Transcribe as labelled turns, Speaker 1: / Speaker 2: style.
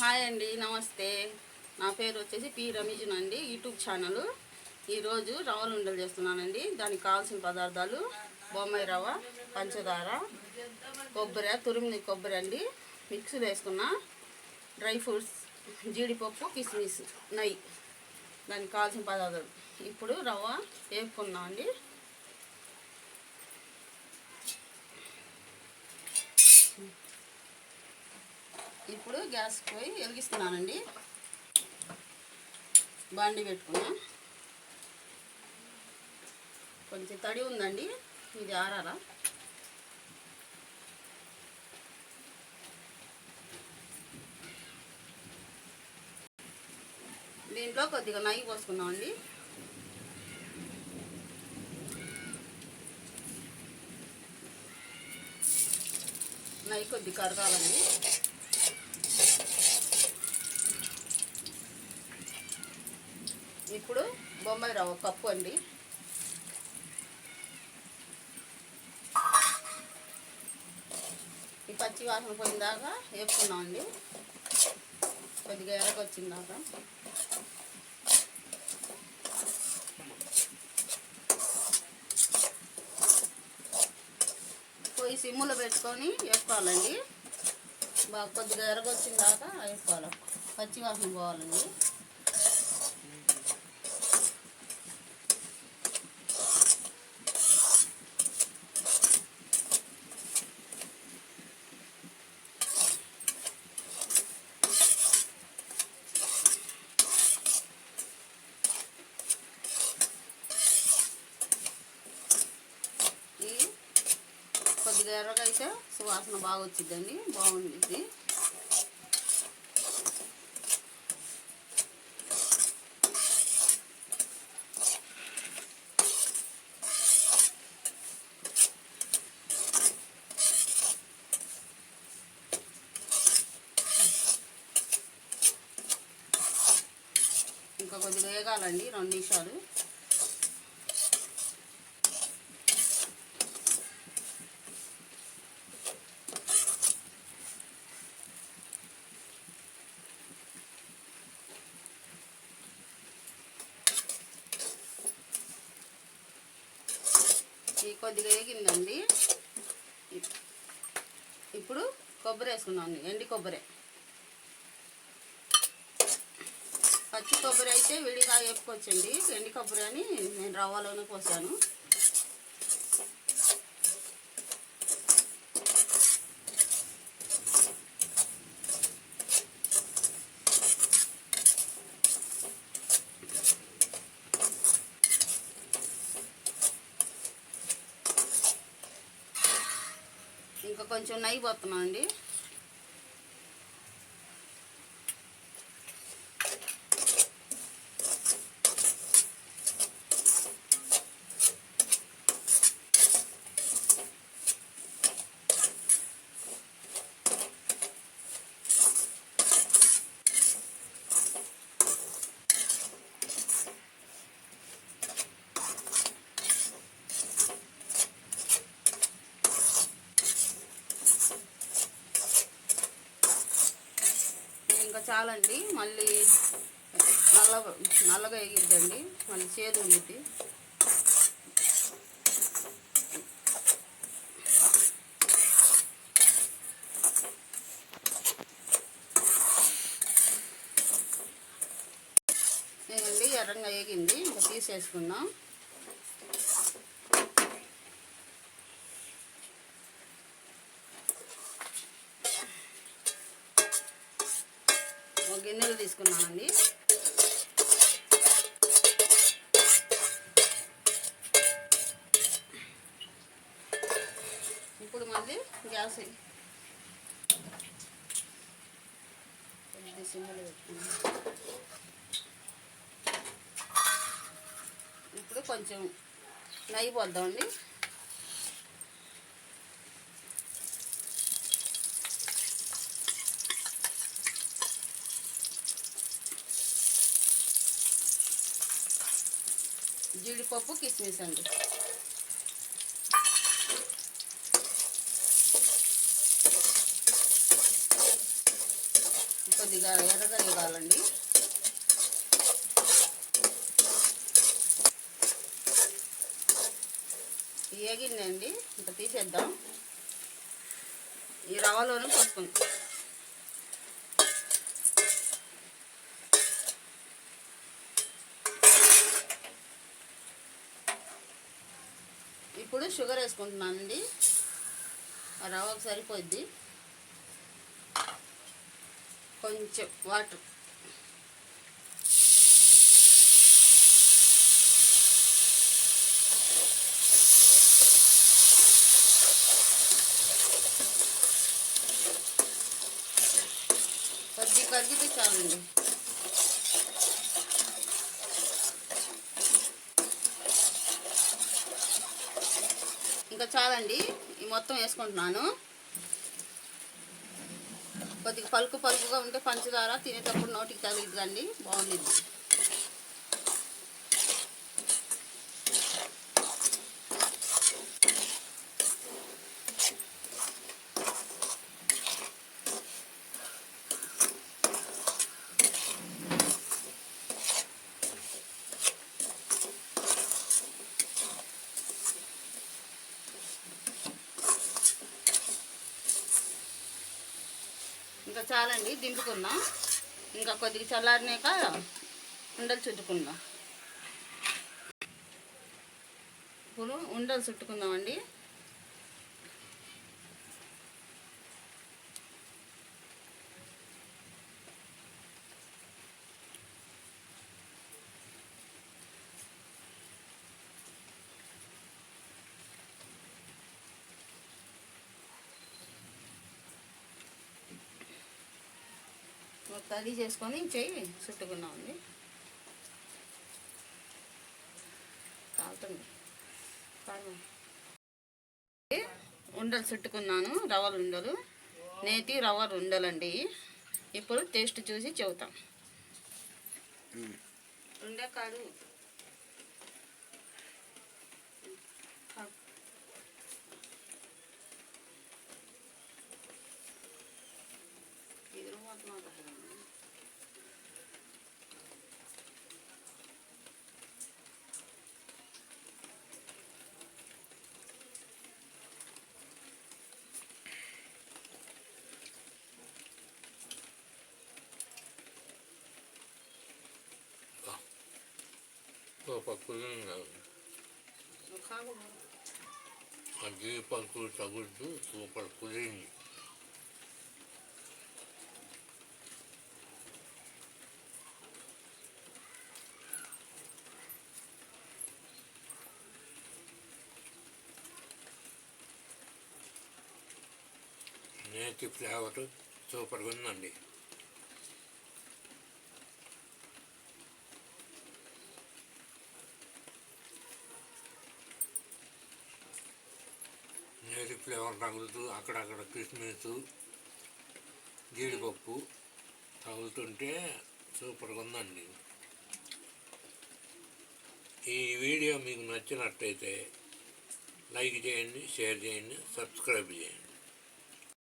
Speaker 1: Hi అండి, నమస్తే. నా పేరు వచ్చేసి పి రమీజన్ అండి. YouTube channel. ఈరోజు రవ్వలు ఉండలు చేస్తున్నానండి. దానికి కావాల్సిన పదార్థాలు బొంబాయి రవ్వ, పంచదార, కొబ్బరి, తురిమిన కొబ్బరి అండి, మిక్సీ వేసుకున్న డ్రై ఫ్రూట్స్, జీడిపప్పు, కిస్మిస్, నెయ్యి. దానికి కావాల్సిన పదార్థాలు. ఇప్పుడు రవ్వ వేపుకున్నాం అండి. ఇప్పుడు గ్యాస్ పోయి వెలిగిస్తున్నానండి. బాండి పెట్టుకున్నా. కొంచెం తడి ఉందండి, ఇది ఆరారా. దీంట్లో కొద్దిగా నెయ్యి పోసుకున్నామండి. నెయ్యి కొద్దిగా కరగాలండి. ఇప్పుడు బొంబాయి రవ్వ కప్పు అండి. ఈ పచ్చి వాసన పోయిందాకా వేపుకున్నామండి. కొద్దిగా ఎరగొచ్చిందాక. పోయి సిమ్ములో పెట్టుకొని వేసుకోవాలండి. బాగా కొద్దిగా ఎరగొచ్చిందాక వేసుకోవాలి. పచ్చి వాసన పోవాలండి. కొద్దిగా ఎర్రగా అయితే సువాసన బాగా వచ్చిందండి, బాగుంది. ఇంకా కొద్దిగా వేగాలండి, 2 నిమిషాలు. కొద్దిగా వేగిందండి. ఇప్పుడు కొబ్బరి వేసుకున్నాను, ఎండి కొబ్బరి. పచ్చి కొబ్బరి అయితే విడిగా వేపుకొచ్చండి. ఎండి కొబ్బరి అని నేను రవ్వలోనే పోసాను. ఇంకా కొంచెం నెయ్యి పోతున్నాం అండి. ఇంకా చాలండి, మళ్ళీ నల్లగా వేగిద్దండి, మళ్ళీ చేదు ఉండిద్ది. నేనండి ఎర్రంగా వేగింది, ఇంకా తీసేసుకుందాం. గిన్నెలు తీసుకున్నానండి. ఇప్పుడు మళ్ళీ గ్యాస్ సిమ్లో పెట్టుకున్నాం. ఇప్పుడు కొంచెం నెయ్యి పోద్దామండి. జీడిపప్పు, కిస్మిస్ అండి. కొద్దిగా ఎర్రగా ఇవ్వాలండి. వేగిందండి, ఇంకా తీసేద్దాం. ఈ రవ్వలోనే పోసుకుంటాం. ఇప్పుడు షుగర్ వేసుకుంటున్నానండి. ఆ రవ్వకు సరిపోద్ది. కొంచెం వాటర్, కొద్ది కరిగితే చాలండి. ఇంకా చాలండి. ఈ మొత్తం వేసుకుంటున్నాను. కొద్దిగా పలుకుగా ఉంటే పంచదార తినేటప్పుడు నోటికి తగిలిద్దండి, బాగుండిద్ది. ఇంకా చాలండి, దింపుకుందాం. ఇంకా కొద్దిగా చల్లారినాక ఉండలు చుట్టుకుందాం. ఇప్పుడు ఉండలు చుట్టుకుందామండి. తడి చేసుకొని చెయ్యి చుట్టుకున్నామండి. కాలుతుంది. ఉండలు చుట్టుకున్నాను, రవ్వలు ఉండలు, నేతి రవ్వలు ఉండలండి. ఇప్పుడు టేస్ట్ చూసి చెబుతాం. ఉండకాడు
Speaker 2: అది పలుకులు తగులుతూ సూపర్ కుదిరింది. నేతి ఫ్లేవర్ సూపర్గా ఉందండి. నేతి ఫ్లేవర్ తగులుతూ అక్కడక్కడ కిస్మిస్, జీడిపప్పు తగులుతుంటే సూపర్గా ఉందండి. ఈ వీడియో మీకు నచ్చినట్టయితే లైక్ చేయండి, షేర్ చేయండి, సబ్స్క్రైబ్ చేయండి.